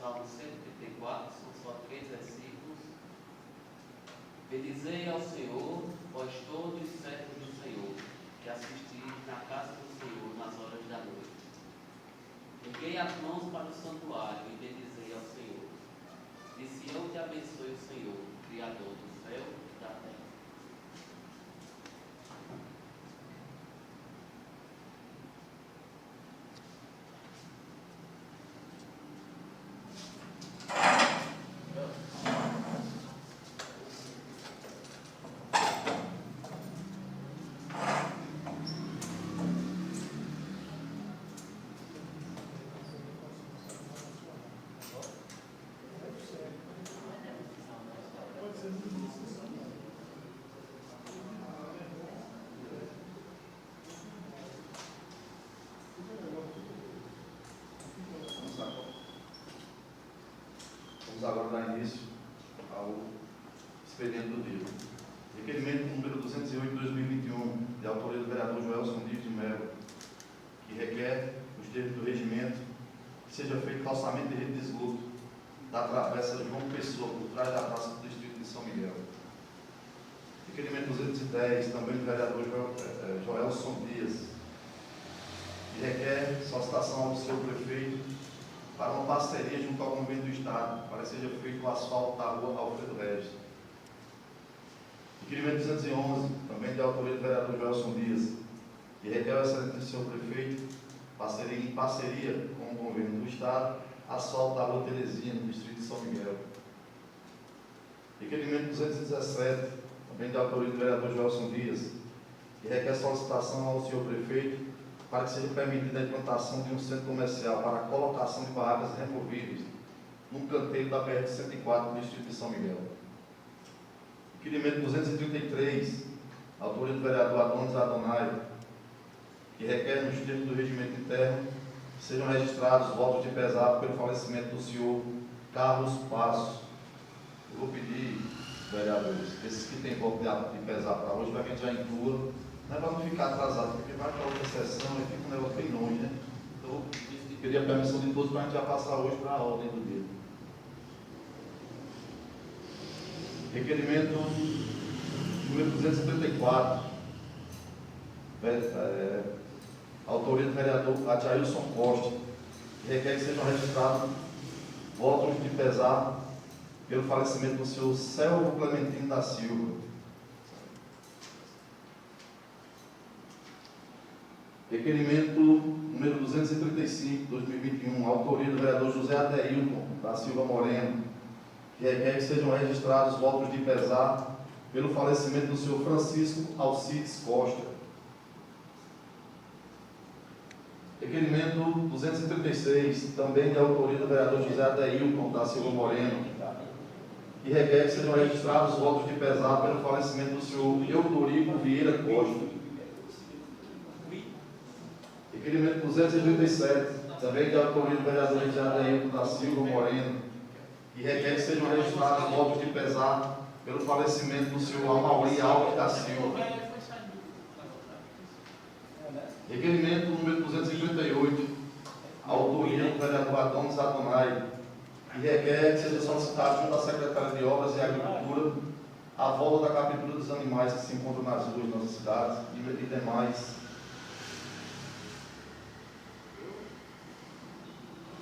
Salmo 134, são só 3 versículos. Bendizei ao Senhor, vós todos os servos do Senhor, que assistis na casa do Senhor nas horas da noite. Erguei as mãos para o santuário e bendizei ao Senhor. De Sião te abençoe o Senhor, Criador do céu e da terra. Vamos agora dar início ao expediente do dia. Requerimento número 208 de 2021, de autoria do vereador Joelson Dias de Mello, que requer, nos termos do regimento, que seja feito calçamento de rede de esgoto da travessa João Pessoa, por trás da praça do distrito de São Miguel. Requerimento 210, também do vereador Joelson Dias, que requer solicitação ao senhor prefeito para uma parceria junto ao governo do Estado, para que seja feito o asfalto da rua Alfredo Regis. Requerimento 211, também de autoria do vereador Joelson Dias, que requer ao excelente senhor prefeito, em parceria com o governo do Estado, asfalto da rua Terezinha, no distrito de São Miguel. Requerimento 217, também de autoria do vereador Joelson Dias, que requer solicitação ao senhor prefeito para que seja permitida a implantação de um centro comercial para a colocação de barracas removíveis no canteiro da BR-104 do distrito de São Miguel. Requerimento 233, autoria do vereador Adonis Adonai, que requer, nos termos do regimento interno, que sejam registrados votos de pesar pelo falecimento do senhor Carlos Passos. Eu vou pedir, vereadores, esses que têm voto de pesar para hoje, para que a gente já inclua, não é para não ficar atrasado, porque vai para outra sessão e fica um negócio bem longe, né? Então, eu pedir a permissão de todos para a gente já passar hoje para a ordem do dia. Requerimento número 234, autoria do vereador Adjailson Costa, que requer que sejam registrados votos de pesar pelo falecimento do senhor Selvo Clementino da Silva. Requerimento número 235, 2021, autoria do vereador José Adeilton da Silva Moreno, que requer que sejam registrados votos de pesar pelo falecimento do senhor Francisco Alcides Costa. Requerimento 236, também de autoria do vereador José Adeilton da Silva Moreno, que requer que sejam registrados votos de pesar pelo falecimento do senhor Eudorico Vieira Costa. Requerimento 287, também de autoria do vereador José Adeilton da Silva Moreno, que requer que sejam registrados votos de pesar pelo falecimento do senhor Amauri Alves da Silva. Requerimento número 258, autoria do vereador Adonis Adonai, que requer que seja solicitado junto à Secretaria de Obras e Agricultura a volta da captura dos animais que se encontram nas ruas de nossas cidades e demais.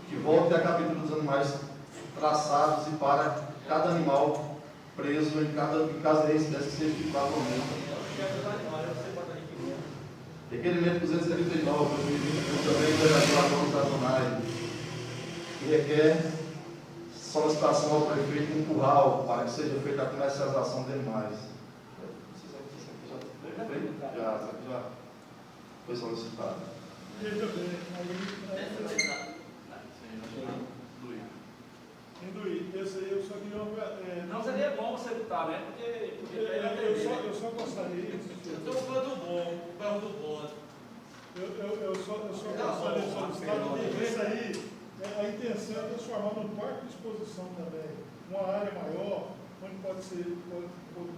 Que volte a captura dos animais traçados e para cada animal preso em casa de residência que seja ficado no momento. Requerimento 239, 2021, também do vereador Adonis Adonai, que requer solicitação ao prefeito um curral para que seja feita a comercialização de animais. Já foi solicitado. Induí, esse aí eu só queria. Não seria bom você botar, né? Porque eu só gostaria. Eu estou falando do bom, o carro do bom. Eu só gostaria de solicitar porque isso aí, a intenção é transformar num parque de exposição também, uma área maior, onde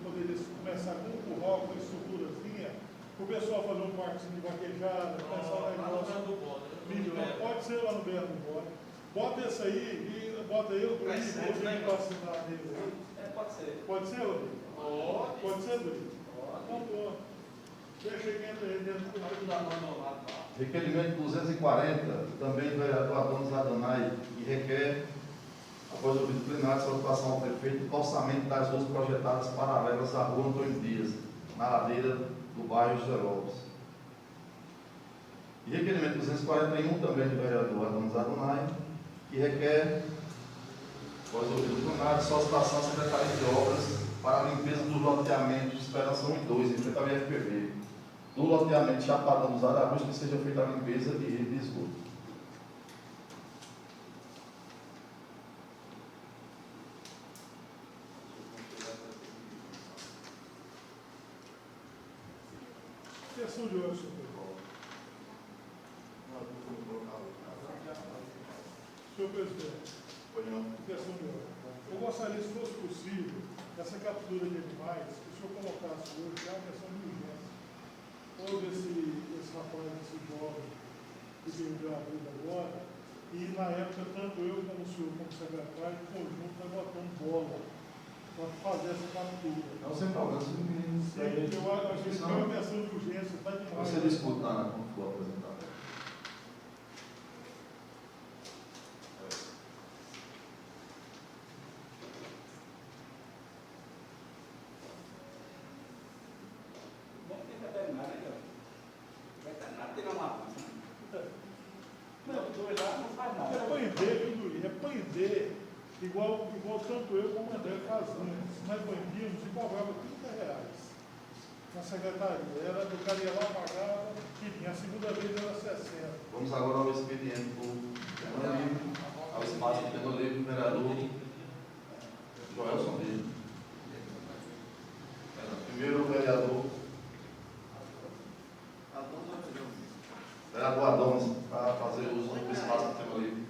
poderia começar com um curral, com uma estruturazinha, o pessoal fazer um parquezinho de vaquejada, pensar um negócio. Pode ser lá no Berro do Bode. Bota esse aí e bota eu, Vai ser, né, para assinar dele aí. É, pode ser. Pode ser, Rodrigo? Pode. Pode ser, Rodrigo? Então, Pode. pô. Deixa eu entrar aí dentro do Pode dar mão ao lado, tá? Requerimento 240, também do vereador Adonis Adonai, que requer, após o ouvido plenário, solicitação ao prefeito, do orçamento das ruas projetadas paralelas à rua Antônio Dias, na ladeira do bairro José Lopes. E requerimento 241, também do vereador Adonis Adonai, que requer, após o ouvido plenário, solicitação à Secretaria de Obras para a limpeza dos loteamentos de Esperança 1 e 2, em frente ao IFPB. Do loteamento Chapadão dos Ararus, que seja feita a limpeza de rede de esgoto. Questão de hoje, senhor presidente. Questão de hoje. Eu gostaria, se fosse possível, essa captura de animais, que o senhor colocasse hoje, é uma questão de urgência. Houve esse rapaz, esse jovem, que perdeu a vida agora, e na época, tanto eu como o senhor, como secretário, em conjunto, nós botamos bola para fazer essa captura. Não, sem problema, se o menino Sim, eu acho que é uma questão de urgência, está demais. você discuta quando for apresentar. Bom que tem veterinário, né, cara? Veterinário tem uma massa. Não, dois lá não faz É nada. prender, viu, Luiz? É prender, igual tanto eu como o André fazíamos. Nós prendíamos e cobrava R$30 na secretaria. Era do cara ia lá, pagava, que vinha. A segunda vez era 60. Vamos agora ao expediente do tema livre, ao espaço do tema livre do vereador Joelson Dele. Primeiro o vereador Adonis, para fazer uso do espaço do tema livre.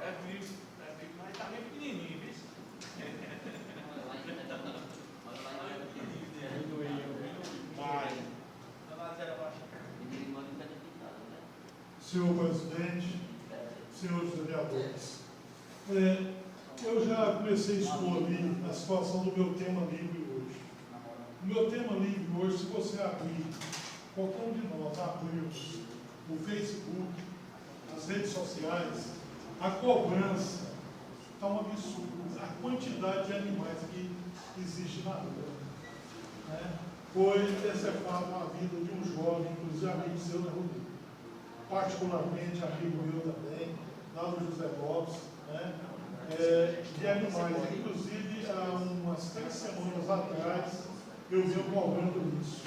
É vivo, mas tá meio pequenininho, viu? Vai. Senhor presidente, senhores vereadores, eu já comecei a expor ali a situação do meu tema livre hoje. O meu tema livre hoje, se você abrir, qualquer um de nós abrirmos o Facebook, as redes sociais, a cobrança está um absurdo. A quantidade de animais que existe na rua. Né? Foi decepado a vida de um jovem, inclusive amigo seu, né, Rodrigo? Particularmente amigo meu também, lá do José Lopes, né? De animais. Inclusive, há umas 3 semanas atrás, eu venho cobrando isso.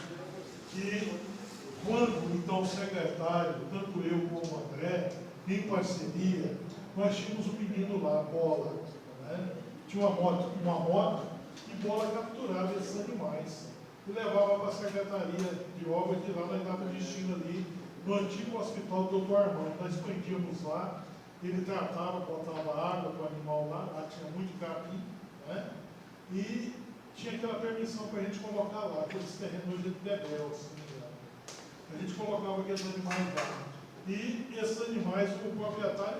Que quando, então, o secretário, tanto eu como o André, em parceria, nós tínhamos um menino lá, Bola, né? Tinha uma moto, e Bola capturava esses animais e levava para a Secretaria de Obras de lá, nós dava destino ali, no antigo hospital do Dr. Armando. Nós prendíamos lá, ele tratava, botava água para o animal lá tinha muito capim, né? E tinha aquela permissão para a gente colocar lá, aqueles terrenos hoje de Bebel, se não me engano. A gente colocava aqueles animais lá. E esses animais, o proprietário